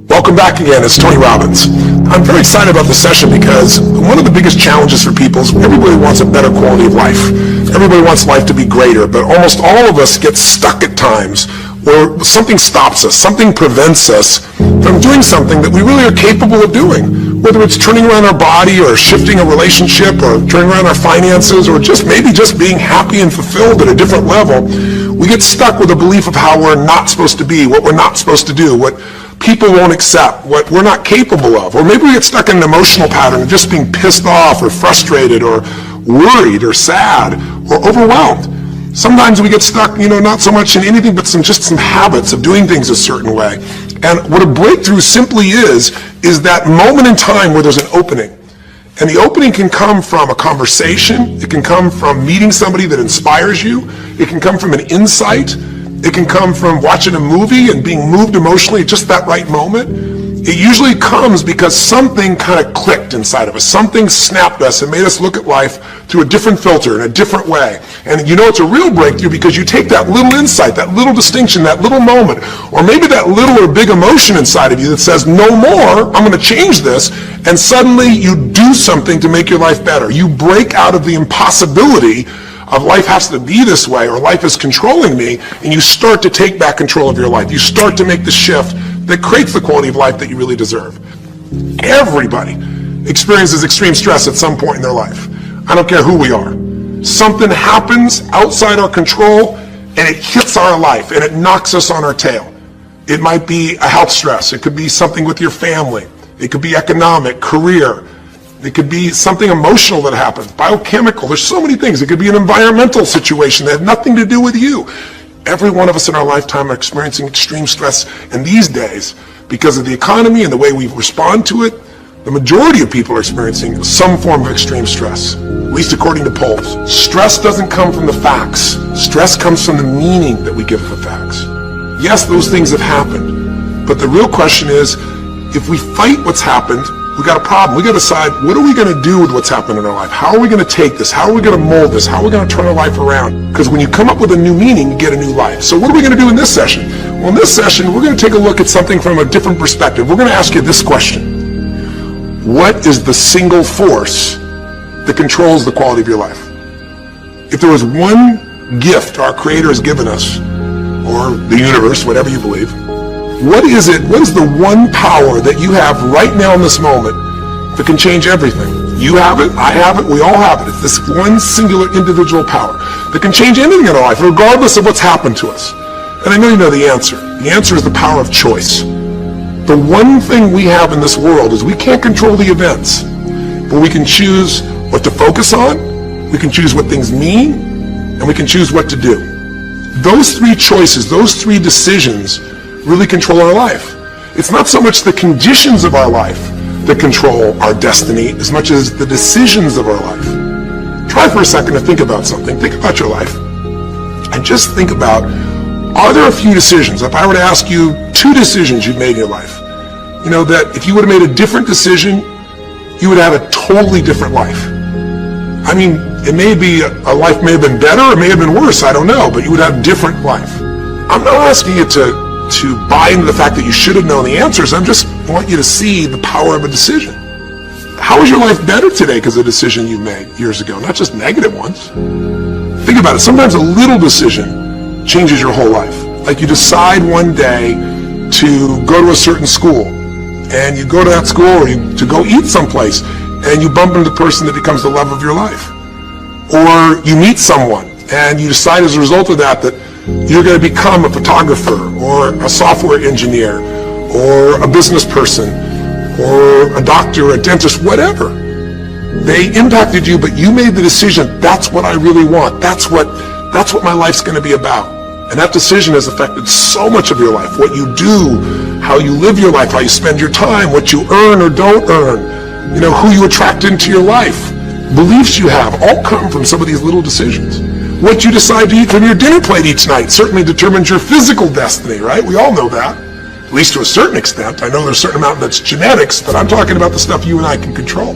Welcome back again. It's Tony Robbins. I'm very excited about this session because one of the biggest challenges for people is everybody wants a better quality of life. Everybody wants life to be greater, but almost all of us get stuck at times where something stops us, something prevents us from doing something that we really are capable of doing. Whether it's turning around our body or shifting a relationship or turning around our finances or maybe just being happy and fulfilled at a different level, we get stuck with a belief of how we're not supposed to be, what we're not supposed to do, what people won't accept, what we're not capable of. Or maybe we get stuck in an emotional pattern of just being pissed off or frustrated or worried or sad or overwhelmed. Sometimes we get stuck, not so much in anything but some habits of doing things a certain way. And what a breakthrough simply is that moment in time where there's an opening. And the opening can come from a conversation. It can come from meeting somebody that inspires you. It can come from an insight. It can come from watching a movie and being moved emotionally at just that right moment. It usually comes because something kind of clicked inside of us. Something snapped us and made us look at life through a different filter, in a different way. And it's a real breakthrough because you take that little insight, that little distinction, that little moment, or maybe that little or big emotion inside of you that says, no more, I'm going to change this, and suddenly you do something to make your life better. You break out of the impossibility of life has to be this way or life is controlling me, and you start to take back control of your life. You start to make the shift that creates the quality of life that you really deserve. Everybody experiences extreme stress at some point in their life. I don't care who we are. Something happens outside our control and it hits our life and it knocks us on our tail. It might be a health stress. It could be something with your family. It could be economic, career. It could be something emotional that happens, biochemical. There's so many things. It could be an environmental situation that has nothing to do with you. Every one of us in our lifetime are experiencing extreme stress, and these days, because of the economy and the way we respond to it, the majority of people are experiencing some form of extreme stress, at least according to polls. Stress doesn't come from the facts. Stress comes from the meaning that we give the facts. Yes, those things have happened, but the real question is, if we fight what's happened, we got a problem. We got to decide, what are we going to do with what's happened in our life? How are we going to take this? How are we going to mold this? How are we going to turn our life around? Because when you come up with a new meaning, you get a new life. So what are we going to do in this session? Well, in this session, we're going to take a look at something from a different perspective. We're going to ask you this question. What is the single force that controls the quality of your life? If there was one gift our Creator has given us, or the universe, whatever you believe, what is it? What is the one power that you have right now in this moment that can change everything? You have it, I have it, we all have it. It's this one singular individual power that can change anything in our life, regardless of what's happened to us. And I know you know the answer. The answer is the power of choice. The one thing we have in this world is we can't control the events, but we can choose what to focus on, we can choose what things mean, and we can choose what to do. Those three choices, those three decisions really control our life. It's not so much the conditions of our life that control our destiny as much as the decisions of our life. Try for a second to think about something. Think about your life. And just think about, are there a few decisions? If I were to ask you 2 decisions you've made in your life, that if you would have made a different decision, you would have a totally different life. I mean, it may be a life may have been better or may have been worse, I don't know, but you would have a different life. I'm not asking you to buy into the fact that you should have known the answers. I just want you to see the power of a decision. How is your life better today because of a decision you made years ago, not just negative ones? Think about it. Sometimes a little decision changes your whole life. Like you decide one day to go to a certain school, and you go to that school or to go eat someplace, and you bump into the person that becomes the love of your life. Or you meet someone, and you decide as a result of that you're going to become a photographer or a software engineer or a business person or a doctor, a dentist, whatever. They impacted you, but you made the decision, that's what I really want. That's what my life's going to be about. And that decision has affected so much of your life. What you do, how you live your life, how you spend your time, what you earn or don't earn, who you attract into your life, beliefs you have, all come from some of these little decisions. What you decide to eat from your dinner plate each night certainly determines your physical destiny, right? We all know that, at least to a certain extent. I know there's a certain amount that's genetics, but I'm talking about the stuff you and I can control.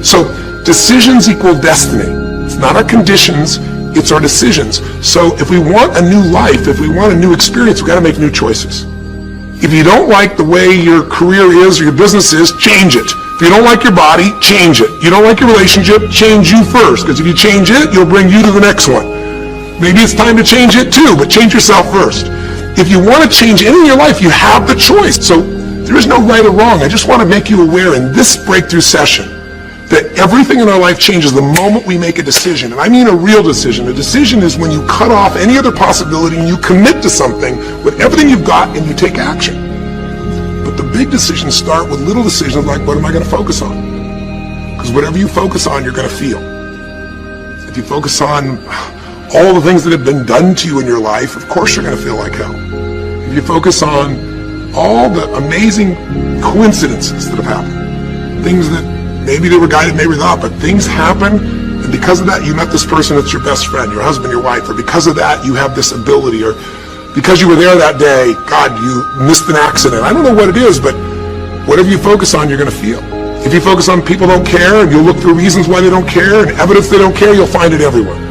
So decisions equal destiny. It's not our conditions, it's our decisions. So if we want a new life, if we want a new experience, we've got to make new choices. If you don't like the way your career is or your business is, change it. If you don't like your body, change it. You don't like your relationship, change you first, because if you change it, you'll bring you to the next one. Maybe it's time to change it too, but change yourself first. If you want to change anything in your life, you have the choice. So there is no right or wrong. I just want to make you aware in this breakthrough session that everything in our life changes the moment we make a decision. And I mean a real decision. A decision is when you cut off any other possibility and you commit to something with everything you've got and you take action. But the big decisions start with little decisions like, what am I going to focus on? Because whatever you focus on, you're going to feel. If you focus on all the things that have been done to you in your life, of course you're going to feel like hell. If you focus on all the amazing coincidences that have happened, things that maybe they were guided, maybe not, but things happen, and because of that, you met this person that's your best friend, your husband, your wife, or because of that, you have this ability, or because you were there that day, God, you missed an accident. I don't know what it is, but whatever you focus on, you're going to feel. If you focus on people don't care, and you'll look for reasons why they don't care, and evidence they don't care, you'll find it everywhere.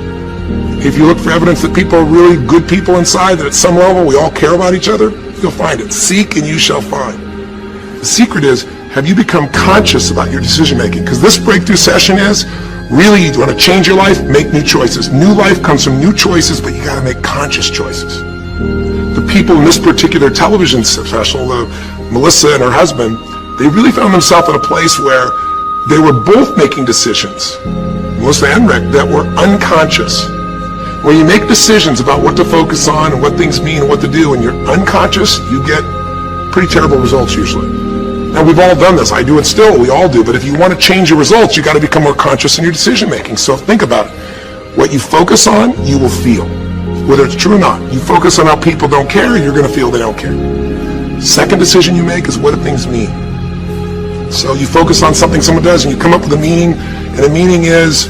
If you look for evidence that people are really good people inside, that at some level we all care about each other, you'll find it. Seek and you shall find. The secret is, have you become conscious about your decision making? Because this breakthrough session is, really, you want to change your life, make new choices. New life comes from new choices, but you got to make conscious choices. The people in this particular television special, Melissa and her husband, they really found themselves in a place where they were both making decisions, Melissa and Rick, that were unconscious. When you make decisions about what to focus on and what things mean and what to do, and you're unconscious, you get pretty terrible results usually. Now, we've all done this. I do it still. We all do. But if you want to change your results, you got to become more conscious in your decision making. So think about it. What you focus on, you will feel. Whether it's true or not. You focus on how people don't care, you're going to feel they don't care. Second decision you make is, what do things mean? So you focus on something someone does and you come up with a meaning, and the meaning is,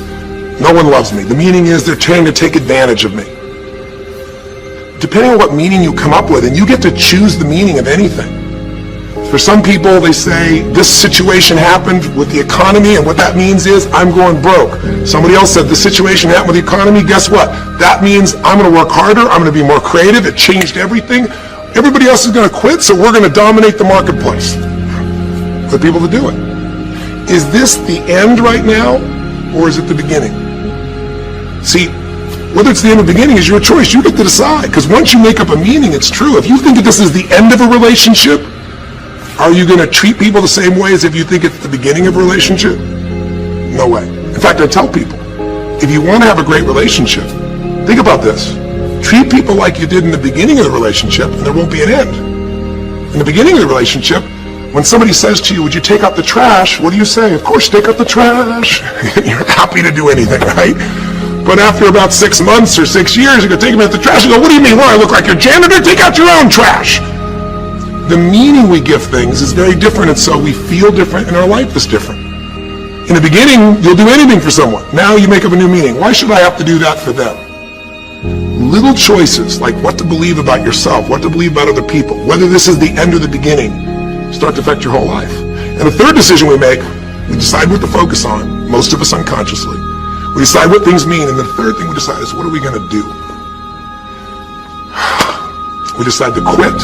no one loves me. The meaning is they're trying to take advantage of me. Depending on what meaning you come up with, and you get to choose the meaning of anything. For some people, they say, this situation happened with the economy, and what that means is, I'm going broke. Somebody else said, this situation happened with the economy, guess what? That means I'm going to work harder, I'm going to be more creative, it changed everything. Everybody else is going to quit, so we're going to dominate the marketplace. For people to do it. Is this the end right now, or is it the beginning? See, whether it's the end or the beginning is your choice. You get to decide. Because once you make up a meaning, it's true. If you think that this is the end of a relationship, are you going to treat people the same way as if you think it's the beginning of a relationship? No way. In fact, I tell people, if you want to have a great relationship, think about this. Treat people like you did in the beginning of the relationship, and there won't be an end. In the beginning of the relationship, when somebody says to you, would you take out the trash? What do you say? Of course, take out the trash. You're happy to do anything, right? But after about 6 months or 6 years, you go take them out the trash and go, what do you mean? What, I look like your janitor? Take out your own trash. The meaning we give things is very different, and so we feel different, and our life is different. In the beginning, you'll do anything for someone. Now you make up a new meaning. Why should I have to do that for them? Little choices, like what to believe about yourself, what to believe about other people, whether this is the end or the beginning, start to affect your whole life. And the third decision we make, we decide what to focus on, most of us unconsciously. We decide what things mean, and the third thing we decide is, what are we going to do? We decide to quit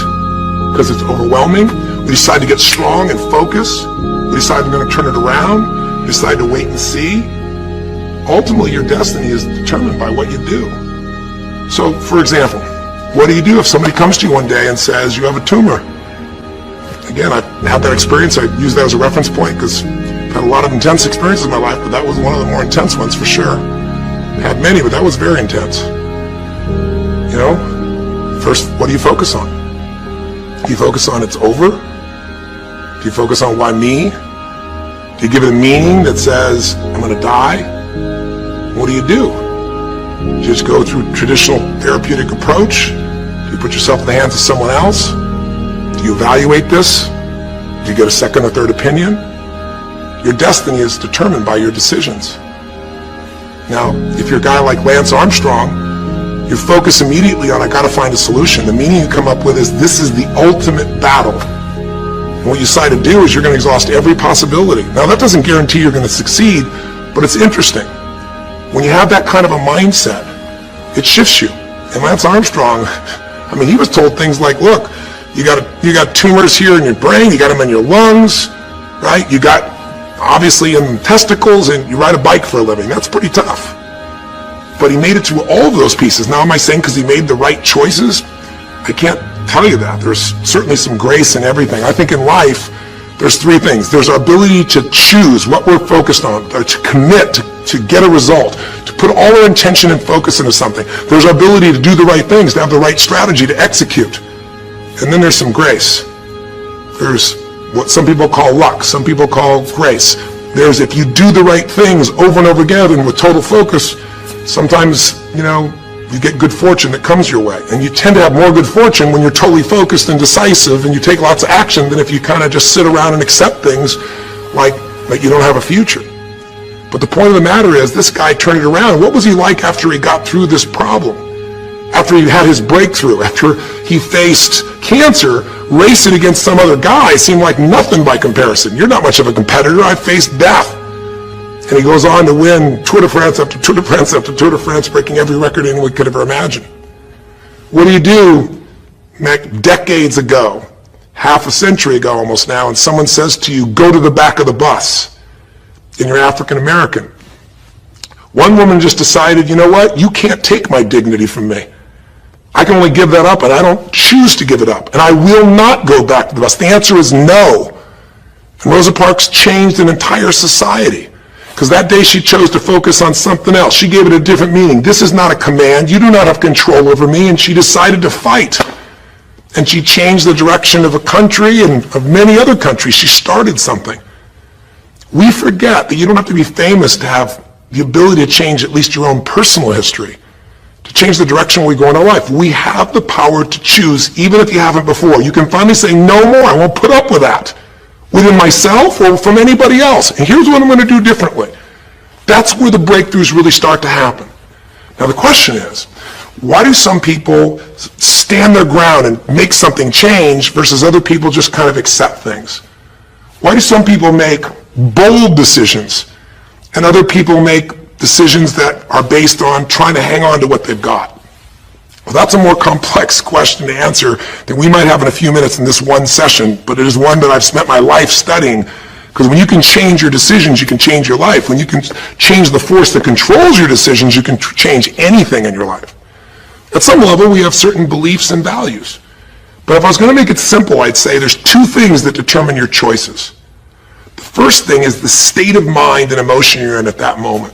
because it's overwhelming. We decide to get strong and focus. We decide we're going to turn it around. We decide to wait and see. Ultimately, your destiny is determined by what you do. So, for example, what do you do if somebody comes to you one day and says, you have a tumor? Again, I've had that experience. I use that as a reference point because I've had a lot of intense experiences in my life, but that was one of the more intense ones for sure. I had many, but that was very intense. You know, first, what do you focus on? Do you focus on it's over? Do you focus on why me? Do you give it a meaning that says, I'm going to die? What do? Do you just go through traditional therapeutic approach? Do you put yourself in the hands of someone else? Do you evaluate this? Do you get a second or third opinion? Your destiny is determined by your decisions. Now, if you're a guy like Lance Armstrong, you focus immediately on, I got to find a solution. The meaning you come up with is, this is the ultimate battle. And what you decide to do is you're going to exhaust every possibility. Now, that doesn't guarantee you're going to succeed, but it's interesting. When you have that kind of a mindset, it shifts you. And Lance Armstrong, I mean, he was told things like, look, You got tumors here in your brain, you got them in your lungs, right? You got obviously in testicles, and you ride a bike for a living. That's pretty tough. But he made it through all of those pieces. Now, am I saying because he made the right choices? I can't tell you that. There's certainly some grace in everything. I think in life, there's three things. There's our ability to choose what we're focused on, or to commit, to get a result, to put all our intention and focus into something. There's our ability to do the right things, to have the right strategy, to execute. And then there's some grace. There's what some people call luck, some people call grace. There's if you do the right things over and over again and with total focus, sometimes, you get good fortune that comes your way. And you tend to have more good fortune when you're totally focused and decisive and you take lots of action than if you kind of just sit around and accept things like you don't have a future. But the point of the matter is, this guy turned it around. What was he like after he got through this problem? After he had his breakthrough, after he faced cancer, racing against some other guy seemed like nothing by comparison. You're not much of a competitor. I faced death. And he goes on to win Tour de France after Tour de France after Tour de France, breaking every record anyone could ever imagine. What do you do decades ago, half a century ago almost now, and someone says to you, go to the back of the bus, and you're African American? One woman just decided, you know what, you can't take my dignity from me. I can only give that up, and I don't choose to give it up. And I will not go back to the bus. The answer is no. And Rosa Parks changed an entire society. Because that day she chose to focus on something else. She gave it a different meaning. This is not a command. You do not have control over me. And she decided to fight. And she changed the direction of a country and of many other countries. She started something. We forget that you don't have to be famous to have the ability to change at least your own personal history, to change the direction we go in our life. We have the power to choose, even if you haven't before. You can finally say, no more, I won't put up with that, within myself or from anybody else. And here's what I'm going to do differently. That's where the breakthroughs really start to happen. Now the question is, why do some people stand their ground and make something change versus other people just kind of accept things? Why do some people make bold decisions and other people make decisions that are based on trying to hang on to what they've got? Well, that's a more complex question to answer than we might have in a few minutes in this one session, but it is one that I've spent my life studying, because when you can change your decisions, you can change your life. When you can change the force that controls your decisions, you can change anything in your life. At some level, we have certain beliefs and values. But if I was going to make it simple, I'd say there's two things that determine your choices. The first thing is the state of mind and emotion you're in at that moment.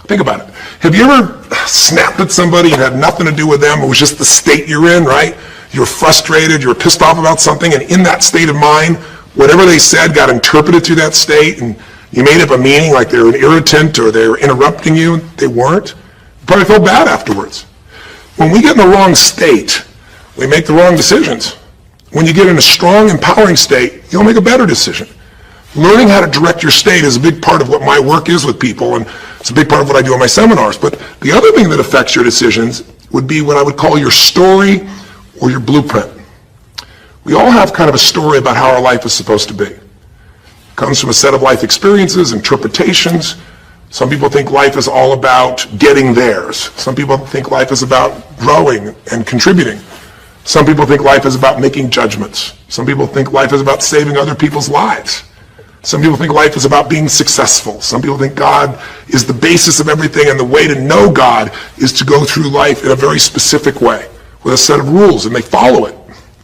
Think about it. Have you ever snapped at somebody and had nothing to do with them? It was just the state you're in, right? You're frustrated, you're pissed off about something, and in that state of mind, whatever they said got interpreted through that state, and you made up a meaning like they were an irritant or they were interrupting you. They weren't. You probably felt bad afterwards. When we get in the wrong state, we make the wrong decisions. When you get in a strong, empowering state, you'll make a better decision. Learning how to direct your state is a big part of what my work is with people, and it's a big part of what I do in my seminars. But the other thing that affects your decisions would be what I would call your story or your blueprint. We all have kind of a story about how our life is supposed to be. It comes from a set of life experiences, interpretations. Some people think life is all about getting theirs. Some people think life is about growing and contributing. Some people think life is about making judgments. Some people think life is about saving other people's lives. Some people think life is about being successful. Some people think God is the basis of everything, and the way to know God is to go through life in a very specific way with a set of rules, and they follow it.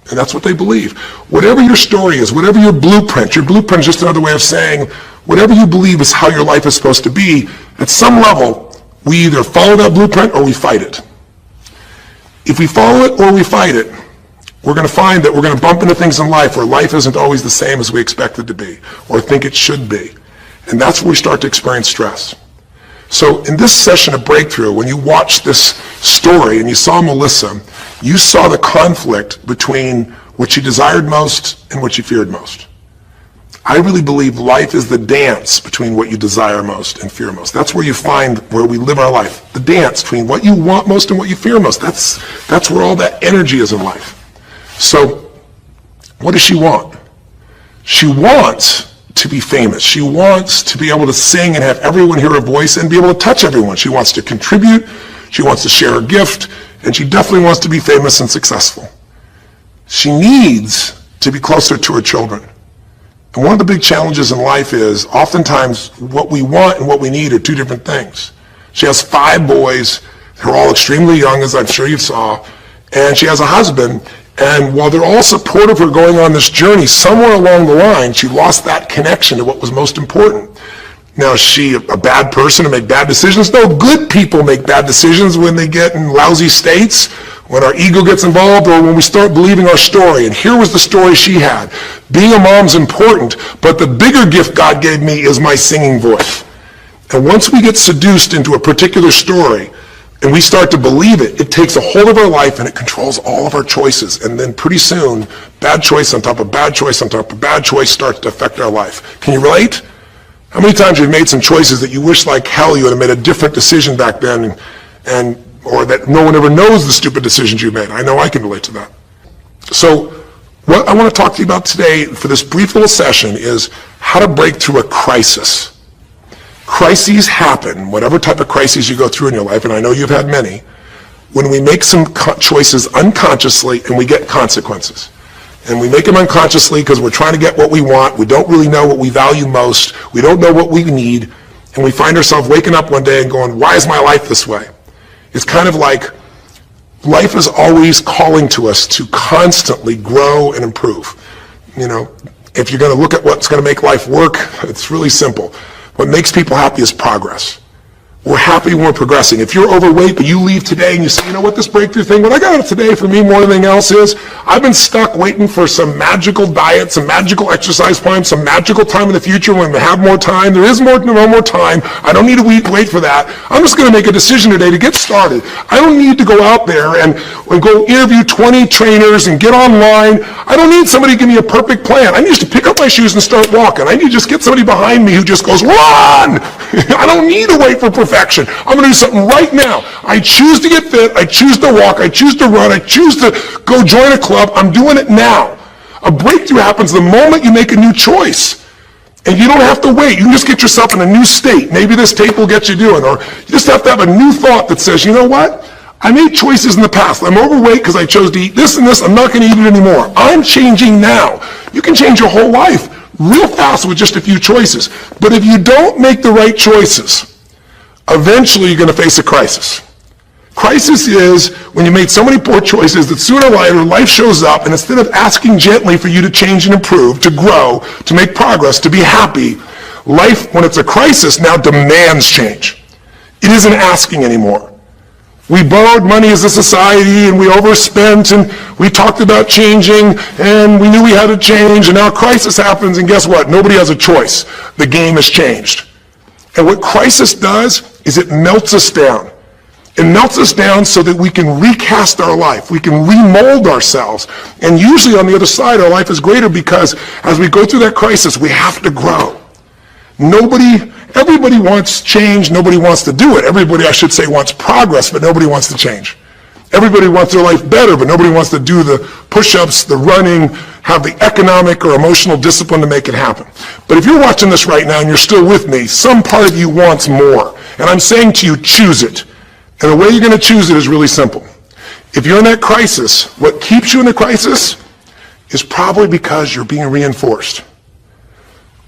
And that's what they believe. Whatever your story is, whatever your blueprint is just another way of saying whatever you believe is how your life is supposed to be, at some level, we either follow that blueprint or we fight it. If we follow it or we fight it, we're going to find that we're going to bump into things in life where life isn't always the same as we expect it to be or think it should be. And that's where we start to experience stress. So in this session of Breakthrough, when you watched this story and you saw Melissa, you saw the conflict between what she desired most and what she feared most. I really believe life is the dance between what you desire most and fear most. That's where you find where we live our life. The dance between what you want most and what you fear most. That's where all that energy is in life. So what does she want? She wants to be famous. She wants to be able to sing and have everyone hear her voice and be able to touch everyone. She wants to contribute. She wants to share her gift. And she definitely wants to be famous and successful. She needs to be closer to her children. And one of the big challenges in life is oftentimes what we want and what we need are two different things. She has 5 boys. They're all extremely young, as I'm sure you saw. And she has a husband. And while they're all supportive of her going on this journey, somewhere along the line, she lost that connection to what was most important. Now, is she a bad person to make bad decisions? No, good people make bad decisions when they get in lousy states, when our ego gets involved, or when we start believing our story. And here was the story she had. Being a mom's important, but the bigger gift God gave me is my singing voice. And once we get seduced into a particular story, and we start to believe it, it takes a hold of our life and it controls all of our choices. And then pretty soon, bad choice on top of bad choice on top of bad choice starts to affect our life. Can you relate? How many times you've made some choices that you wish like hell you would have made a different decision back then, or that no one ever knows the stupid decisions you made? I know I can relate to that. So what I want to talk to you about today for this brief little session is how to break through a crisis. Crises happen, whatever type of crises you go through in your life, and I know you've had many, when we make some choices unconsciously and we get consequences. And we make them unconsciously because we're trying to get what we want. We don't really know what we value most. We don't know what we need. And we find ourselves waking up one day and going, why is my life this way? It's kind of like life is always calling to us to constantly grow and improve. You know, if you're going to look at what's going to make life work, it's really simple. What makes people happy is progress. We're happy when we're progressing. If you're overweight, but you leave today and you say, you know what, this breakthrough thing, what I got today for me more than anything else is, I've been stuck waiting for some magical diet, some magical exercise plan, some magical time in the future when we have more time. There is no more time. I don't need to wait for that. I'm just going to make a decision today to get started. I don't need to go out there and go interview 20 trainers and get online. I don't need somebody to give me a perfect plan. I need just to pick up my shoes and start walking. I need to just get somebody behind me who just goes, run! I don't need to wait for perfection. I'm going to do something right now. I choose to get fit. I choose to walk. I choose to run. I choose to go join a club. I'm doing it now. A breakthrough happens the moment you make a new choice. And you don't have to wait. You can just get yourself in a new state. Maybe this tape will get you doing. Or you just have to have a new thought that says, you know what? I made choices in the past. I'm overweight because I chose to eat this and this. I'm not going to eat it anymore. I'm changing now. You can change your whole life real fast with just a few choices. But if you don't make the right choices, eventually you're going to face a crisis. Crisis is when you made so many poor choices that sooner or later life shows up, and instead of asking gently for you to change and improve, to grow, to make progress, to be happy, life, when it's a crisis, now demands change. It isn't asking anymore. We borrowed money as a society and we overspent and we talked about changing and we knew we had to change, and now a crisis happens and guess what? Nobody has a choice. The game has changed. And what crisis does is it melts us down. It melts us down so that we can recast our life. We can remold ourselves. And usually on the other side, our life is greater because as we go through that crisis, we have to grow. Everybody wants change. Nobody wants to do it. Everybody, I should say, wants progress, but nobody wants to change. Everybody wants their life better, but nobody wants to do the push-ups, the running, have the economic or emotional discipline to make it happen. But if you're watching this right now and you're still with me, some part of you wants more. And I'm saying to you, choose it. And the way you're going to choose it is really simple. If you're in that crisis, what keeps you in the crisis is probably because you're being reinforced.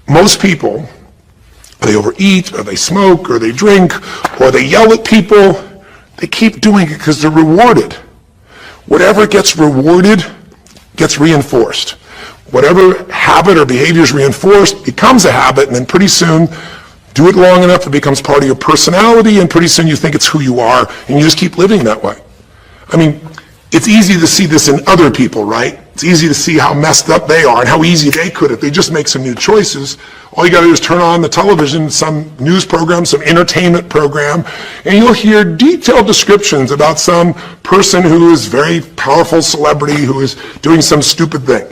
Most people, they overeat, or they smoke, or they drink, or they yell at people. They keep doing it because they're rewarded. Whatever gets rewarded gets reinforced. Whatever habit or behavior is reinforced becomes a habit, and then pretty soon, do it long enough, it becomes part of your personality, and pretty soon you think it's who you are, and you just keep living that way. I mean, it's easy to see this in other people, right? It's easy to see how messed up they are and how easy they could if they just make some new choices. All you got to do is turn on the television, some news program, some entertainment program, and you'll hear detailed descriptions about some person who is very powerful celebrity who is doing some stupid thing.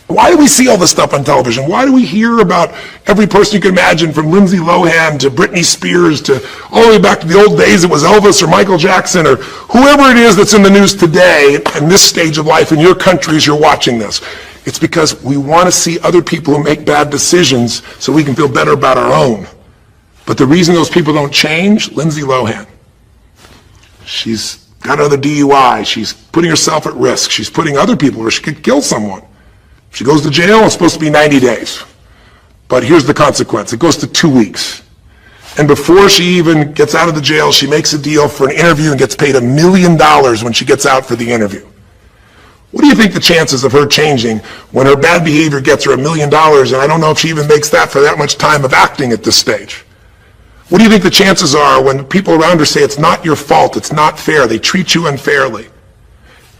Why do we see all this stuff on television? Why do we hear about every person you can imagine, from Lindsay Lohan to Britney Spears to all the way back to the old days it was Elvis or Michael Jackson or whoever it is that's in the news today in this stage of life in your country as you're watching this? It's because we want to see other people who make bad decisions so we can feel better about our own. But the reason those people don't change, Lindsay Lohan, she's got another DUI. She's putting herself at risk. She's putting other people where she could kill someone. She goes to jail, it's supposed to be 90 days. But here's the consequence. It goes to 2 weeks. And before she even gets out of the jail, she makes a deal for an interview and gets paid $1 million when she gets out for the interview. What do you think the chances of her changing when her bad behavior gets her $1 million, and I don't know if she even makes that for that much time of acting at this stage? What do you think the chances are when people around her say it's not your fault, it's not fair, they treat you unfairly?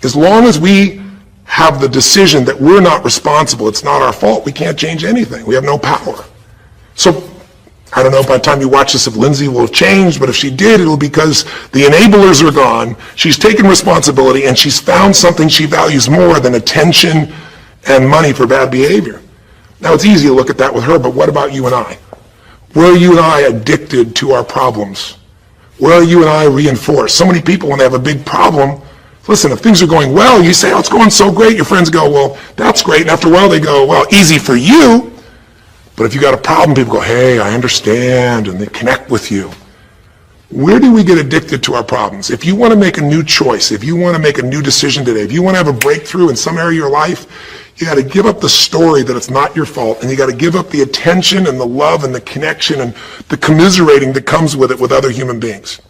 As long as we have the decision that we're not responsible, it's not our fault, we can't change anything. We have no power. So I don't know by the time you watch this if Lindsay will have changed, but if she did, it'll be because the enablers are gone, she's taken responsibility, and she's found something she values more than attention and money for bad behavior. Now, it's easy to look at that with her, but what about you and I? Where are you and I addicted to our problems? Where are you and I reinforced? So many people, when they have a big problem, listen, if things are going well, you say, oh, it's going so great. Your friends go, well, that's great. And after a while, they go, well, easy for you. But if you got a problem, people go, hey, I understand, and they connect with you. Where do we get addicted to our problems? If you want to make a new choice, if you want to make a new decision today, if you want to have a breakthrough in some area of your life, you got to give up the story that it's not your fault, and you got to give up the attention and the love and the connection and the commiserating that comes with it with other human beings.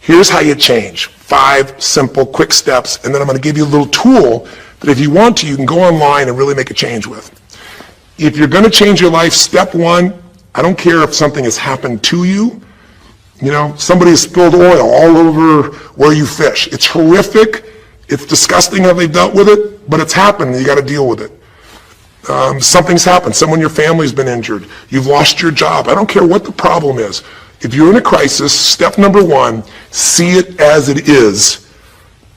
Here's how you change. 5 simple, quick steps, and then I'm going to give you a little tool that if you want to, you can go online and really make a change with. If you're going to change your life, step 1, I don't care if something has happened to you. You know, somebody has spilled oil all over where you fish. It's horrific. It's disgusting how they've dealt with it, but it's happened and you got to deal with it. Something's happened. Someone in your family's been injured. You've lost your job. I don't care what the problem is. If you're in a crisis, step number 1, see it as it is,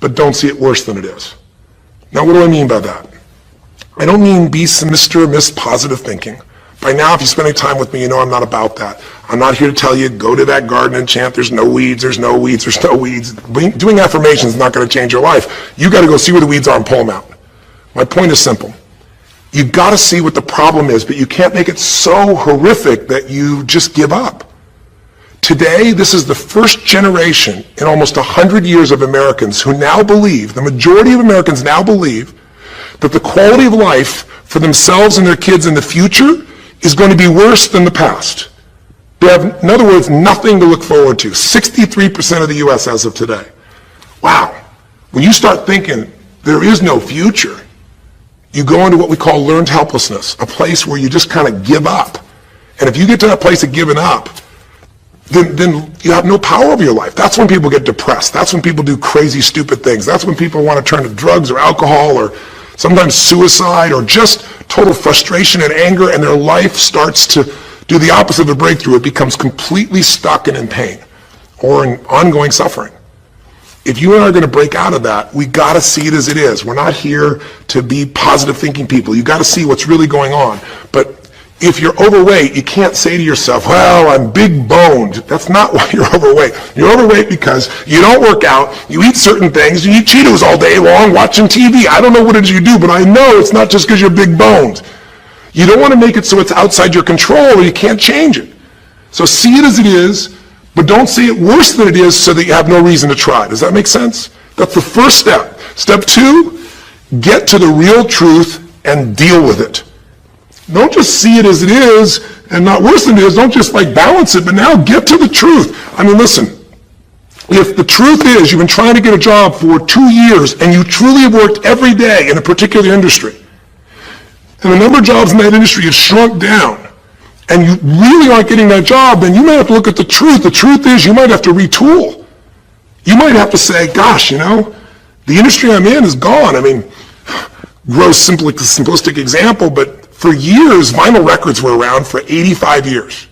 but don't see it worse than it is. Now, what do I mean by that? I don't mean be Mr. or Miss positive thinking. By now, if you spend any time with me, you know I'm not about that. I'm not here to tell you, go to that garden and chant, there's no weeds, there's no weeds, there's no weeds. Doing affirmations is not going to change your life. You got to go see where the weeds are and pull them out. My point is simple. You've got to see what the problem is, but you can't make it so horrific that you just give up. Today, this is the first generation in almost 100 years of Americans who now believe, the majority of Americans now believe, that the quality of life for themselves and their kids in the future is going to be worse than the past. They have, in other words, nothing to look forward to. 63% of the U.S. as of today. Wow. When you start thinking there is no future, you go into what we call learned helplessness, a place where you just kind of give up. And if you get to that place of giving up, then you have no power over your life. That's when people get depressed. That's when people do crazy, stupid things. That's when people want to turn to drugs or alcohol or sometimes suicide or just total frustration and anger, and their life starts to do the opposite of a breakthrough. It becomes completely stuck and in pain or in ongoing suffering. If you and I are going to break out of that, we got to see it as it is. We're not here to be positive thinking people. You got to see what's really going on. But if you're overweight, you can't say to yourself, well, I'm big boned. That's not why you're overweight. You're overweight because you don't work out, you eat certain things, you eat Cheetos all day long watching TV. I don't know what it is you do, but I know it's not just because you're big boned. You don't want to make it so it's outside your control or you can't change it. So see it as it is, but don't see it worse than it is so that you have no reason to try. Does that make sense? That's the first step. Step 2, get to the real truth and deal with it. Don't just see it as it is and not worse than it is. Don't just like balance it, but now get to the truth. I mean, listen, if the truth is you've been trying to get a job for 2 years and you truly have worked every day in a particular industry, and the number of jobs in that industry has shrunk down, and you really aren't getting that job, then you might have to look at the truth. The truth is you might have to retool. You might have to say, gosh, you know, the industry I'm in is gone. I mean, gross, simplistic example, but for years, vinyl records were around for 85 years.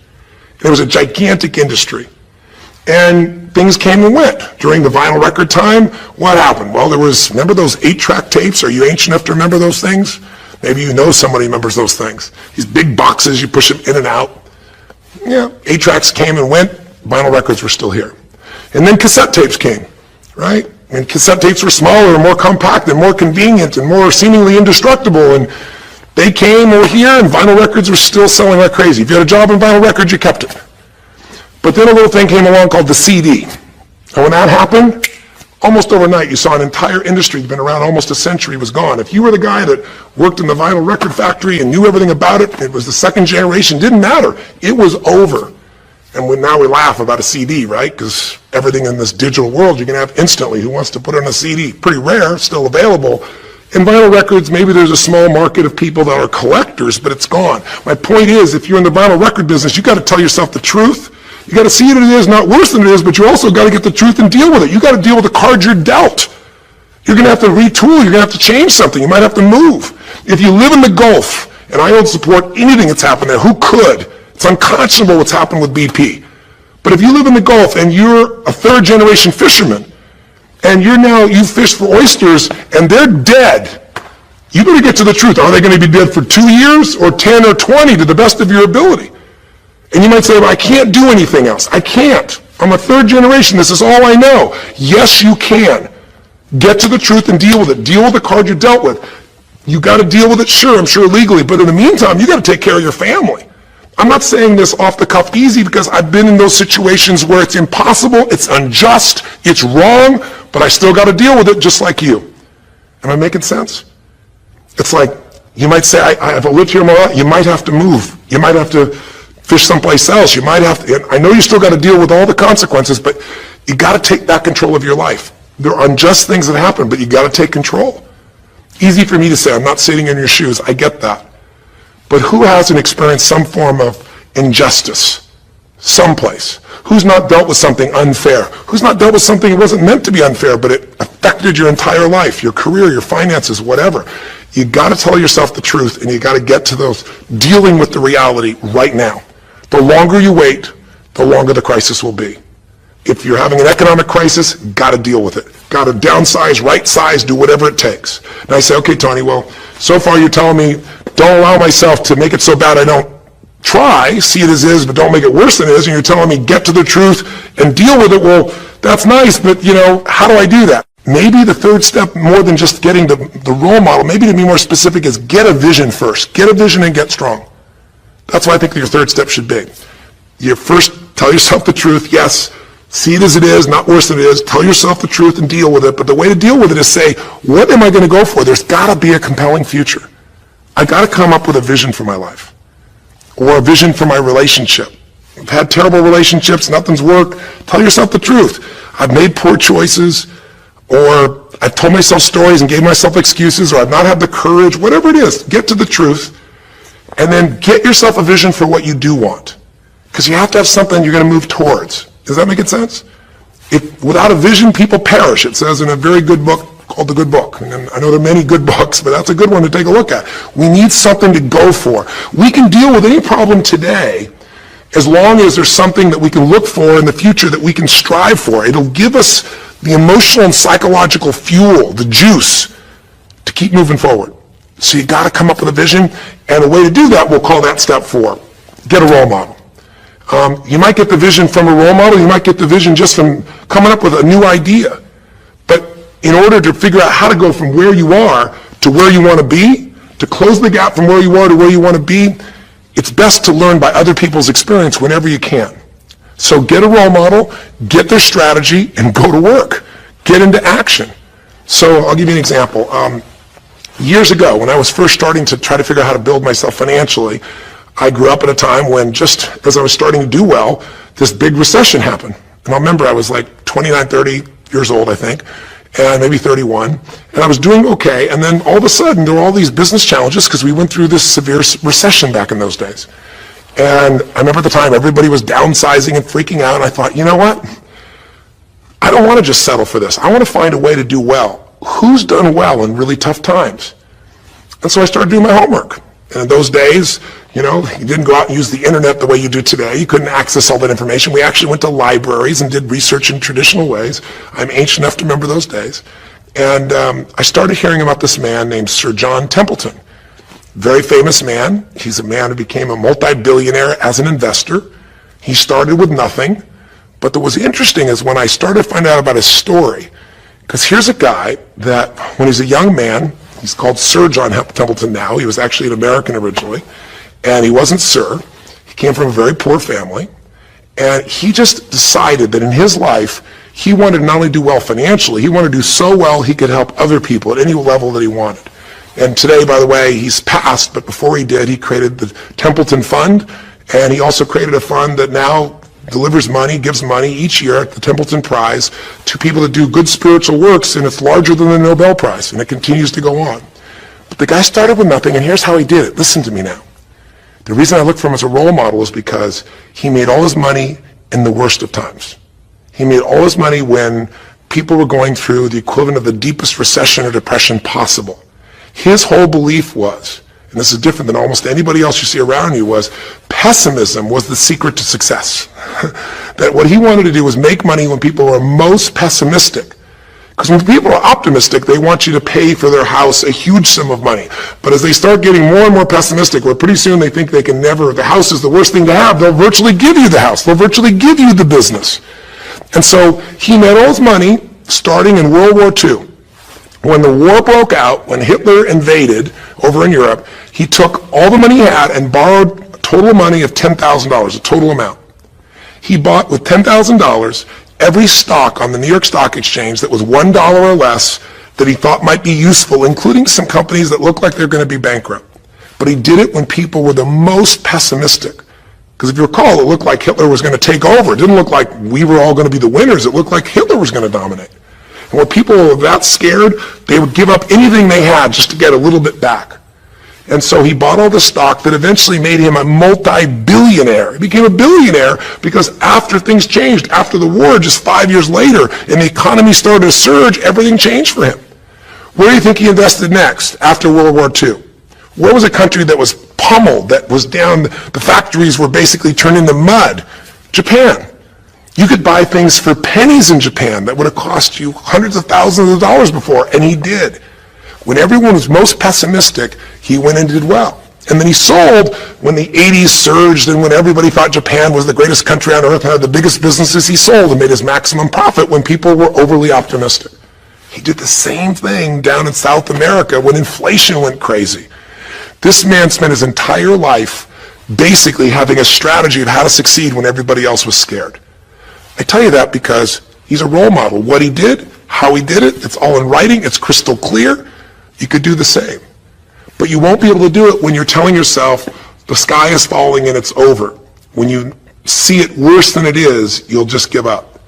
It was a gigantic industry. And things came and went. During the vinyl record time, what happened? Well, there was, remember those 8-track tapes? Are you ancient enough to remember those things? Maybe you know somebody remembers those things. These big boxes, you push them in and out. Yeah, 8-tracks came and went, vinyl records were still here. And then cassette tapes came, right? And cassette tapes were smaller and more compact and more convenient and more seemingly indestructible. And they came over here and vinyl records were still selling like crazy. If you had a job in vinyl records, you kept it. But then a little thing came along called the CD. And when that happened, Almost overnight, you saw an entire industry that's been around almost a century was gone. If you were the guy that worked in the vinyl record factory and knew everything about it, it was the second generation, didn't matter. It was over. And now we laugh about a CD, right? Because everything in this digital world you can have instantly. Who wants to put it on a CD? Pretty rare, still available. In vinyl records, maybe there's a small market of people that are collectors, but it's gone. My point is, if you're in the vinyl record business, you got to tell yourself the truth. You got to see it as it is, not worse than it is, but you also got to get the truth and deal with it. You got to deal with the cards you're dealt. You're going to have to retool. You're going to have to change something. You might have to move. If you live in the Gulf, and I don't support anything that's happened there, who could? It's unconscionable what's happened with BP. But if you live in the Gulf and you're a third-generation fisherman, and you fish for oysters, and they're dead, you better get to the truth. Are they going to be dead for 2 years or 10 or 20 to the best of your ability? And you might say, well, I can't do anything else. I can't. I'm a third generation. This is all I know. Yes, you can. Get to the truth and deal with it. Deal with the card you're dealt with. You got to deal with it, sure, I'm sure legally, but in the meantime, you got to take care of your family. I'm not saying this off the cuff easy because I've been in those situations where it's impossible, it's unjust, it's wrong, but I still got to deal with it just like you. Am I making sense? It's like, you might say, I've lived here my life. You might have to move. You might have to fish someplace else. You might have to, I know you still got to deal with all the consequences, but you got to take back control of your life. There are unjust things that happen, but you got to take control. Easy for me to say, I'm not sitting in your shoes. I get that. But who hasn't experienced some form of injustice? Someplace. Who's not dealt with something unfair? Who's not dealt with something that wasn't meant to be unfair, but it affected your entire life, your career, your finances, whatever? You got to tell yourself the truth, and you got to get to those dealing with the reality right now. The longer you wait, the longer the crisis will be. If you're having an economic crisis, got to deal with it. Got to downsize, right size, do whatever it takes. And I say, okay, Tony, well, so far you're telling me don't allow myself to make it so bad I don't try, see it as is, but don't make it worse than it is, and you're telling me get to the truth and deal with it. Well, that's nice, but how do I do that? Maybe the third step, more than just getting the role model, maybe to be more specific, is get a vision first. Get a vision and get strong. That's what I think your third step should be. You first tell yourself the truth, yes, see it as it is, not worse than it is, tell yourself the truth and deal with it, but the way to deal with it is say, what am I going to go for? There's got to be a compelling future. I got to come up with a vision for my life, or a vision for my relationship. I've had terrible relationships, nothing's worked. Tell yourself the truth. I've made poor choices, or I've told myself stories and gave myself excuses, or I've not had the courage, whatever it is, get to the truth. And then get yourself a vision for what you do want. Because you have to have something you're going to move towards. Does that make sense? Without a vision, people perish. It says in a very good book called The Good Book. And I know there are many good books, but that's a good one to take a look at. We need something to go for. We can deal with any problem today as long as there's something that we can look for in the future that we can strive for. It'll give us the emotional and psychological fuel, the juice, to keep moving forward. So you got to come up with a vision, and a way to do that, we'll call that step 4. Get a role model. You might get the vision from a role model, you might get the vision just from coming up with a new idea. But in order to figure out how to go from where you are to where you want to be, to close the gap from where you are to where you want to be, it's best to learn by other people's experience whenever you can. So get a role model, get their strategy, and go to work. Get into action. So I'll give you an example. Years ago, when I was first starting to try to figure out how to build myself financially, I grew up at a time when, just as I was starting to do well, this big recession happened. And I remember I was like 29, 30 years old, I think, and maybe 31, and I was doing okay, and then all of a sudden there were all these business challenges because we went through this severe recession back in those days. And I remember at the time everybody was downsizing and freaking out, and I thought, you know what? I don't want to just settle for this. I want to find a way to do well. Who's done well in really tough times? And so I started doing my homework. And in those days, you didn't go out and use the internet the way you do today. You couldn't access all that information. We actually went to libraries and did research in traditional ways. I'm ancient enough to remember those days. And I started hearing about this man named Sir John Templeton. Very famous man. He's a man who became a multi-billionaire as an investor. He started with nothing. But what was interesting is when I started to find out about his story, because here's a guy that when he's a young man, he's called Sir John Templeton now. He was actually an American originally, and he wasn't Sir. He came from a very poor family, and he just decided that in his life, He wanted to not only do well financially, he wanted to do so well he could help other people at any level that he wanted. And today, by the way, he's passed, but before he did, he created the Templeton Fund, and he also created a fund that now delivers money, gives money each year at the Templeton Prize to people that do good spiritual works, and it's larger than the Nobel Prize, and it continues to go on. But the guy started with nothing, and here's how he did it. Listen to me now. The reason I look for him as a role model is because he made all his money in the worst of times. He made all his money when people were going through the equivalent of the deepest recession or depression possible. His whole belief was, and this is different than almost anybody else you see around you, was pessimism was the secret to success. That what he wanted to do was make money when people were most pessimistic. Because when people are optimistic, they want you to pay for their house a huge sum of money. But as they start getting more and more pessimistic, where pretty soon they think they can never, the house is the worst thing to have, they'll virtually give you the house. They'll virtually give you the business. And so he made all his money starting in World War II. When the war broke out, when Hitler invaded over in Europe, he took all the money he had and borrowed a total money of $10,000, a total amount. He bought with $10,000 every stock on the New York Stock Exchange that was $1 or less that he thought might be useful, including some companies that looked like they're going to be bankrupt. But he did it when people were the most pessimistic. Because if you recall, it looked like Hitler was going to take over. It didn't look like we were all going to be the winners. It looked like Hitler was going to dominate. And when people were that scared, they would give up anything they had just to get a little bit back. And so he bought all the stock that eventually made him a multi-billionaire. He became a billionaire because after things changed, after the war, just 5 years later, and the economy started to surge, everything changed for him. Where do you think he invested next after World War II? Where was a country that was pummeled, that was down, the factories were basically turned into mud? Japan. You could buy things for pennies in Japan that would have cost you hundreds of thousands of dollars before, and he did. When everyone was most pessimistic, he went and did well. And then he sold when the 80s surged and when everybody thought Japan was the greatest country on earth and had the biggest businesses. He sold and made his maximum profit when people were overly optimistic. He did the same thing down in South America when inflation went crazy. This man spent his entire life basically having a strategy of how to succeed when everybody else was scared. I tell you that because he's a role model. What he did, how he did it, it's all in writing, it's crystal clear. You could do the same. But you won't be able to do it when you're telling yourself the sky is falling and it's over. When you see it worse than it is, you'll just give up.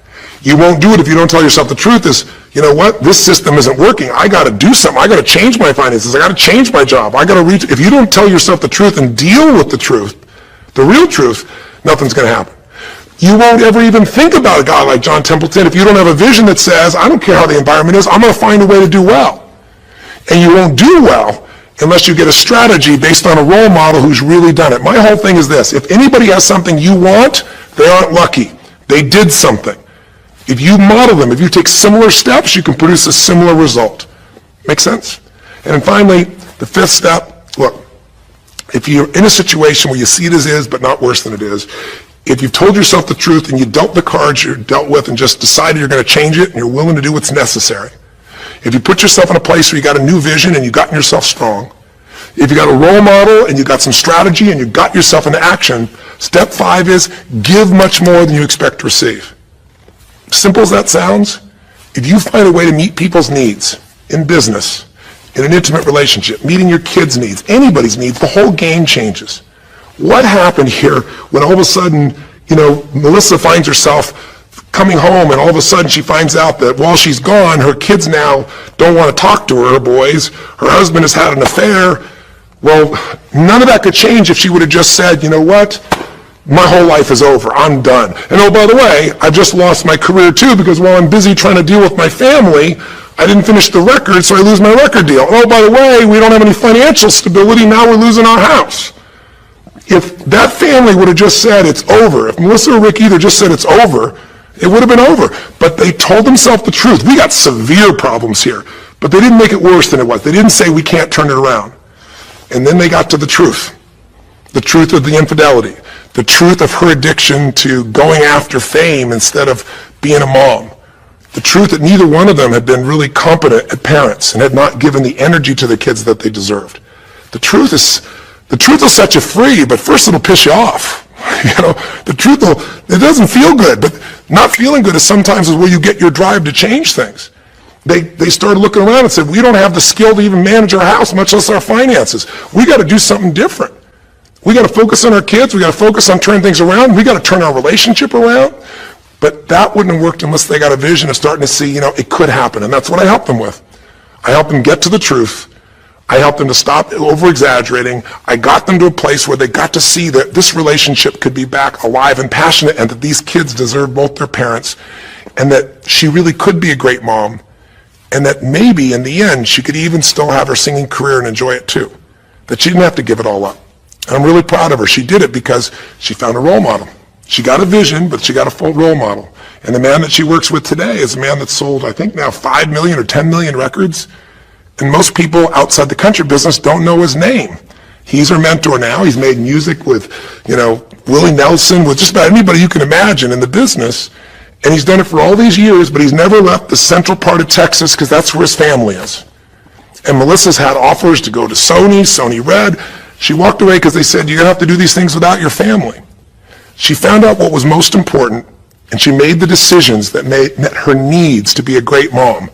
You won't do it if you don't tell yourself the truth is, you know what, this system isn't working. I got to do something. I got to change my finances. I got to change my job. I got to reach. If you don't tell yourself the truth and deal with the truth, the real truth, nothing's going to happen. You won't ever even think about a guy like John Templeton if you don't have a vision that says, I don't care how the environment is, I'm going to find a way to do well. And you won't do well unless you get a strategy based on a role model who's really done it. My whole thing is this. If anybody has something you want, they aren't lucky. They did something. If you model them, if you take similar steps, you can produce a similar result. Make sense? And then finally, the fifth step, look, if you're in a situation where you see it as is, but not worse than it is, if you've told yourself the truth and you dealt the cards you're dealt with and just decided you're going to change it and you're willing to do what's necessary, if you put yourself in a place where you got a new vision and you gotten yourself strong, if you got a role model and you got some strategy and you got yourself into action, step 5 is give much more than you expect to receive. Simple as that sounds, if you find a way to meet people's needs in business, in an intimate relationship, meeting your kids' needs, anybody's needs, the whole game changes. What happened here when all of a sudden, Melissa finds herself coming home and all of a sudden she finds out that while she's gone, her kids now don't want to talk to her boys, her husband has had an affair. Well, none of that could change if she would have just said, you know what, my whole life is over, I'm done. And oh, by the way, I've just lost my career too because while I'm busy trying to deal with my family, I didn't finish the record, so I lose my record deal. Oh, by the way, we don't have any financial stability, now we're losing our house. If that family would have just said it's over, if Melissa or Rick either just said it's over, it would have been over. But they told themselves the truth. We got severe problems here. But they didn't make it worse than it was. They didn't say we can't turn it around. And then they got to the truth of the infidelity, the truth of her addiction to going after fame instead of being a mom, the truth that neither one of them had been really competent at parents and had not given the energy to the kids that they deserved. The truth will set you free, but first it'll piss you off. The truth, it doesn't feel good, but not feeling good is sometimes where you get your drive to change things. They started looking around and said, we don't have the skill to even manage our house, much less our finances. We got to do something different. We got to focus on our kids. We got to focus on turning things around. We got to turn our relationship around. But that wouldn't have worked unless they got a vision of starting to see, it could happen. And that's what I helped them with. I helped them get to the truth. I helped them to stop over-exaggerating. I got them to a place where they got to see that this relationship could be back alive and passionate, and that these kids deserve both their parents, and that she really could be a great mom, and that maybe in the end she could even still have her singing career and enjoy it too. That she didn't have to give it all up. And I'm really proud of her. She did it because she found a role model. She got a vision, but she got a full role model. And the man that she works with today is a man that's sold, I think now 5 million or 10 million records. And most people outside the country business don't know his name. He's her mentor now. He's made music with, Willie Nelson, with just about anybody you can imagine in the business. And he's done it for all these years, but he's never left the central part of Texas because that's where his family is. And Melissa's had offers to go to Sony Red. She walked away because they said, you're going to have to do these things without your family. She found out what was most important, and she made the decisions that met her needs to be a great mom.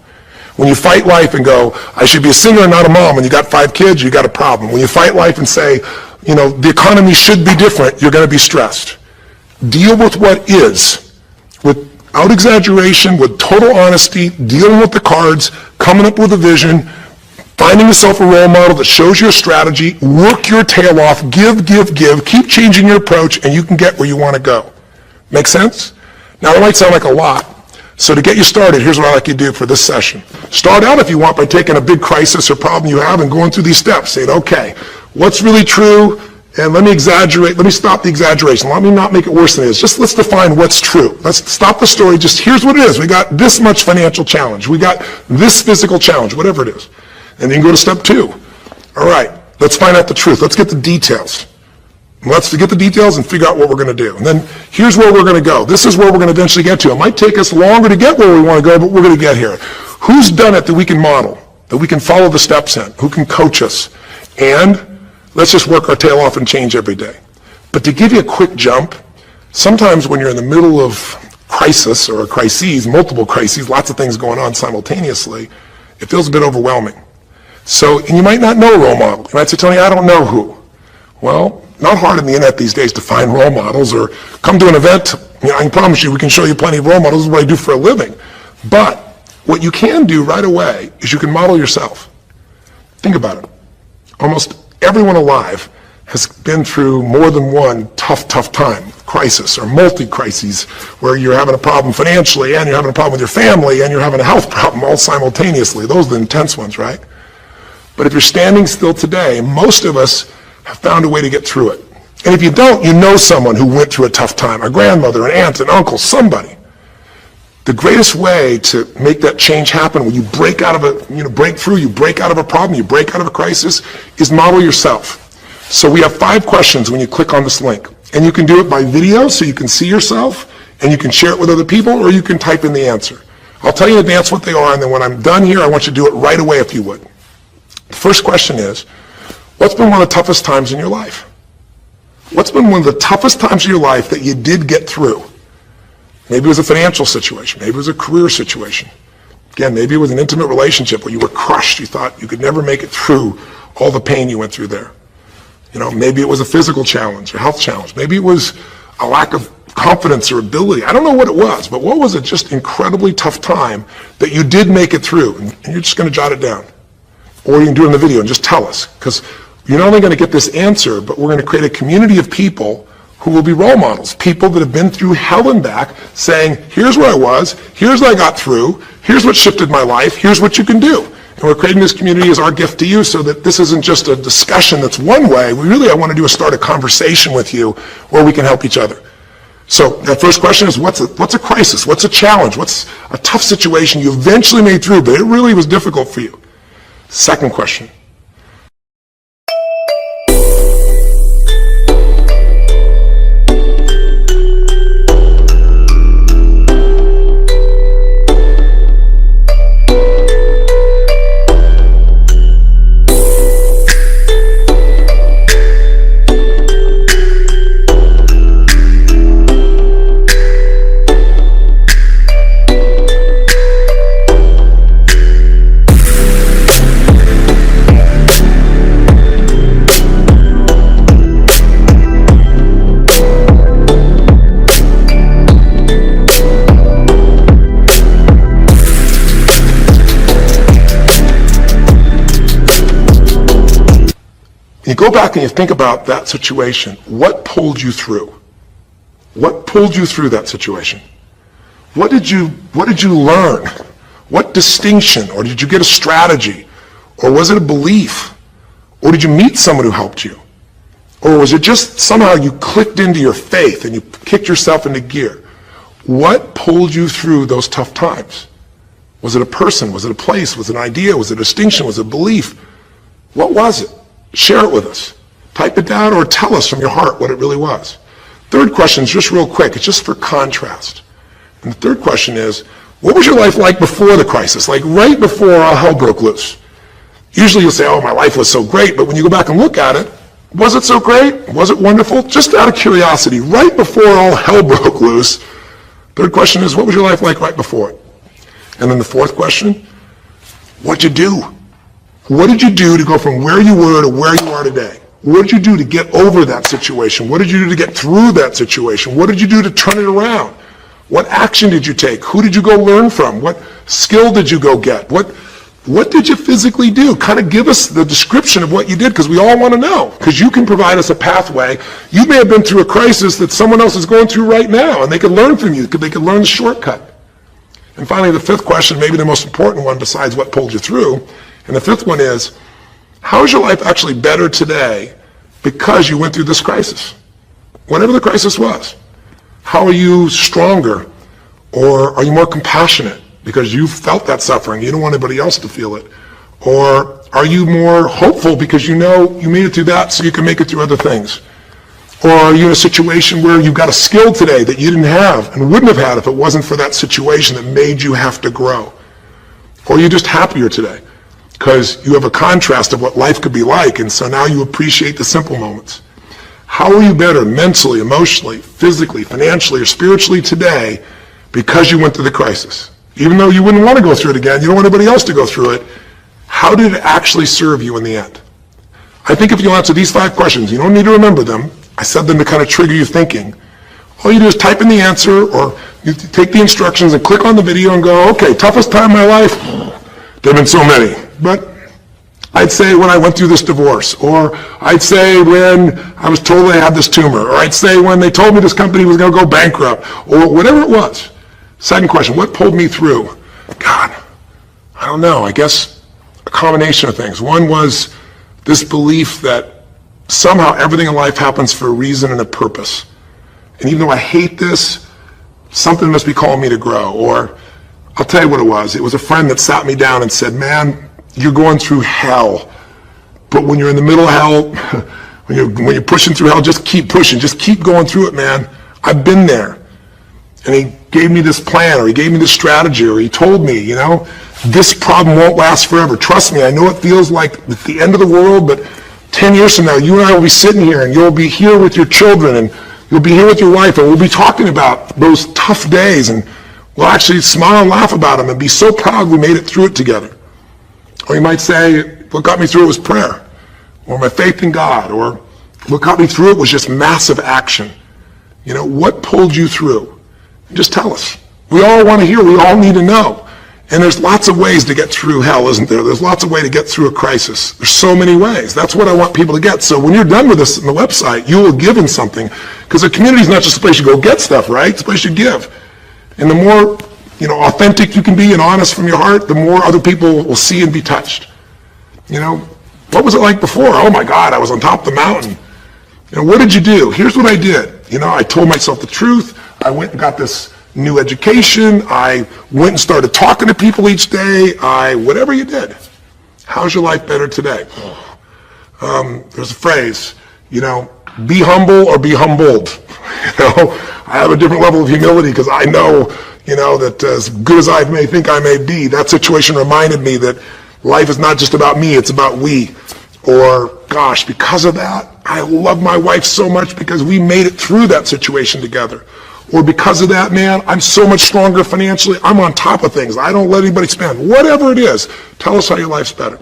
When you fight life and go, I should be a singer and not a mom, and you got 5 kids, you got a problem. When you fight life and say, the economy should be different, you're going to be stressed. Deal with what is, without exaggeration, with total honesty, dealing with the cards, coming up with a vision, finding yourself a role model that shows you a strategy, work your tail off, give, keep changing your approach, and you can get where you want to go. Make sense? Now, that might sound like a lot. So to get you started, here's what I'd like you to do for this session. Start out, if you want, by taking a big crisis or problem you have and going through these steps. Saying, okay, what's really true? And let me exaggerate. Let me stop the exaggeration. Let me not make it worse than it is. Just let's define what's true. Let's stop the story. Just here's what it is. We got this much financial challenge. We got this physical challenge, whatever it is. And then go to step 2. All right, let's find out the truth. Let's get the details. Let's get the details and figure out what we're going to do. And then here's where we're going to go. This is where we're going to eventually get to. It might take us longer to get where we want to go, but we're going to get here. Who's done it that we can model, that we can follow the steps in, who can coach us? And let's just work our tail off and change every day. But to give you a quick jump, sometimes when you're in the middle of crisis or crises, multiple crises, lots of things going on simultaneously, it feels a bit overwhelming. So, and you might not know a role model. You might say, Tony, I don't know who. Well, not hard on the internet these days to find role models, or come to an event. I can promise you we can show you plenty of role models. This is what I do for a living. But what you can do right away is you can model yourself. Think about it. Almost everyone alive has been through more than one tough time, crisis or multi-crises, where you're having a problem financially and you're having a problem with your family and you're having a health problem all simultaneously. Those are the intense ones, right? But if you're standing still today, most of us have found a way to get through it. And if you don't, you know someone who went through a tough time, a grandmother, an aunt, an uncle, somebody. The greatest way to make that change happen, when you break out of break through, you break out of a problem, you break out of a crisis, is model yourself. So we have 5 questions when you click on this link. And you can do it by video so you can see yourself, and you can share it with other people, or you can type in the answer. I'll tell you in advance what they are, and then when I'm done here, I want you to do it right away if you would. The first question is, what's been one of the toughest times in your life? What's been one of the toughest times in your life that you did get through? Maybe it was a financial situation. Maybe it was a career situation. Again, maybe it was an intimate relationship where you were crushed. You thought you could never make it through all the pain you went through there. Maybe it was a physical challenge or health challenge. Maybe it was a lack of confidence or ability. I don't know what it was, but what was a just incredibly tough time that you did make it through? And you're just going to jot it down. Or you can do it in the video and just tell us. Because you're not only going to get this answer, but we're going to create a community of people who will be role models, people that have been through hell and back, saying, here's where I was, here's what I got through, here's what shifted my life, here's what you can do. And we're creating this community as our gift to you so that this isn't just a discussion that's one way. I want to do is start a conversation with you where we can help each other. So that first question is, what's a crisis? What's a challenge? What's a tough situation you eventually made through, but it really was difficult for you? Second question. go back and you think about that situation, what pulled you through? What pulled you through that situation? What did you learn? What distinction? Or did you get a strategy? Or was it a belief? Or did you meet someone who helped you? Or was it just somehow you clicked into your faith and you kicked yourself into gear? What pulled you through those tough times? Was it a person? Was it a place? Was it an idea? Was it a distinction? Was it a belief? What was it? Share it with us. Type it down or tell us from your heart what it really was. Third question is just real quick. It's just for contrast. And the third question is, what was your life like before the crisis? Like right before all hell broke loose? Usually you'll say, oh, my life was so great. But when you go back and look at it, was it so great? Was it wonderful? Just out of curiosity, right before all hell broke loose, third question is, what was your life like right before it? And then the fourth question, what'd you do? What did you do to go from where you were to where you are today? What did you do to get over that situation? What did you do to get through that situation? What did you do to turn it around? What action did you take? Who did you go learn from? What skill did you go get? What did you physically do? Kind of give us the description of what you did, because we all want to know, because you can provide us a pathway. You may have been through a crisis that someone else is going through right now, and they could learn from you. They could learn the shortcut. And finally, the fifth question, maybe the most important one besides what pulled you through, and the fifth one is, how is your life actually better today because you went through this crisis? Whatever the crisis was. How are you stronger? Or are you more compassionate because you felt that suffering? You don't want anybody else to feel it. Or are you more hopeful because you know you made it through that so you can make it through other things? Or are you in a situation where you've got a skill today that you didn't have and wouldn't have had if it wasn't for that situation that made you have to grow? Or are you just happier today because you have a contrast of what life could be like, and so now you appreciate the simple moments? How are you better mentally, emotionally, physically, financially, or spiritually today because you went through the crisis? Even though you wouldn't want to go through it again, you don't want anybody else to go through it, how did it actually serve you in the end? I think if you answer these 5 questions, you don't need to remember them. I said them to kind of trigger you thinking. All you do is type in the answer, or you take the instructions and click on the video and go, okay, toughest time in my life? There have been so many. But I'd say when I went through this divorce, or I'd say when I was told I had this tumor, or I'd say when they told me this company was going to go bankrupt, or whatever it was. Second question, what pulled me through? God, I don't know. I guess a combination of things. One was this belief that somehow everything in life happens for a reason and a purpose. And even though I hate this, something must be calling me to grow. Or I'll tell you what it was. It was a friend that sat me down and said, man, you're going through hell. But when you're in the middle of hell, when you're pushing through hell, just keep pushing. Just keep going through it, man. I've been there. And he gave me this plan, or he gave me this strategy, or he told me, this problem won't last forever. Trust me, I know it feels like it's the end of the world, but 10 years from now, you and I will be sitting here, and you'll be here with your children, and you'll be here with your wife, and we'll be talking about those tough days, and we'll actually smile and laugh about them and be so proud we made it through it together. Or you might say, what got me through it was prayer, or my faith in God, or what got me through it was just massive action. What pulled you through? Just tell us. We all want to hear. We all need to know. And there's lots of ways to get through hell, isn't there? There's lots of ways to get through a crisis. There's so many ways. That's what I want people to get. So when you're done with this on the website, you will give in something. Because a community is not just a place you go get stuff, right? It's a place you give. And the more authentic you can be and honest from your heart, the more other people will see and be touched. What was it like before? Oh my God, I was on top of the mountain. What did you do? Here's what I did. I told myself the truth. I went and got this new education. I went and started talking to people each day. Whatever you did. How's your life better today? There's a phrase, be humble or be humbled. I have a different level of humility because I know, that as good as I may think I may be, that situation reminded me that life is not just about me, it's about we. Or, gosh, because of that, I love my wife so much because we made it through that situation together. Or because of that, man, I'm so much stronger financially. I'm on top of things. I don't let anybody spend. Whatever it is, tell us how your life's better.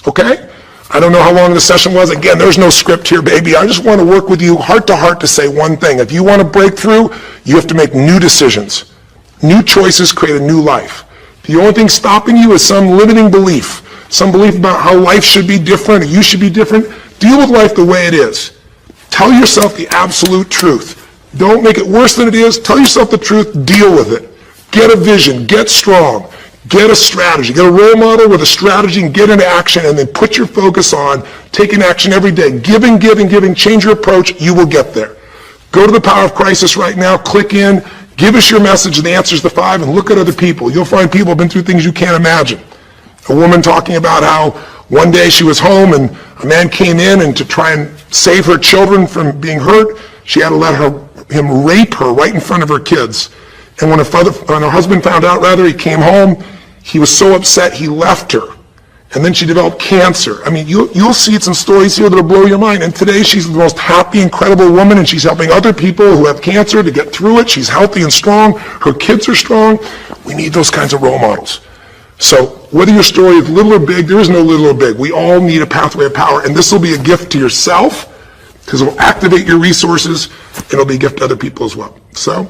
Okay? I don't know how long the session was. Again, there's no script here, baby. I just want to work with you heart to heart to say one thing. If you want to break through, you have to make new decisions. New choices create a new life. The only thing stopping you is some limiting belief. Some belief about how life should be different or you should be different. Deal with life the way it is. Tell yourself the absolute truth. Don't make it worse than it is. Tell yourself the truth. Deal with it. Get a vision. Get strong. Get a strategy. Get a role model with a strategy and get into action, and then put your focus on taking action every day. Giving, giving, giving. Change your approach. You will get there. Go to the Power of Crisis right now. Click in. Give us your message and the answers to 5, and look at other people. You'll find people who have been through things you can't imagine. A woman talking about how one day she was home and a man came in, and to try and save her children from being hurt, she had to let him rape her right in front of her kids. And when her husband found out, he came home, he was so upset he left her. And then she developed cancer. I mean, you'll see some stories here that'll blow your mind. And today she's the most happy, incredible woman, and she's helping other people who have cancer to get through it. She's healthy and strong. Her kids are strong. We need those kinds of role models. So whether your story is little or big, there is no little or big. We all need a pathway of power, and this will be a gift to yourself because it will activate your resources, and it'll be a gift to other people as well. So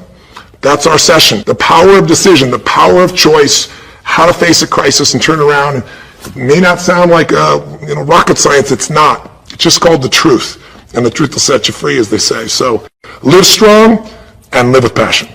that's our session. The power of decision, the power of choice, how to face a crisis and turn around. It may not sound like rocket science. It's not. It's just called the truth, and the truth will set you free, as they say. So live strong and live with passion.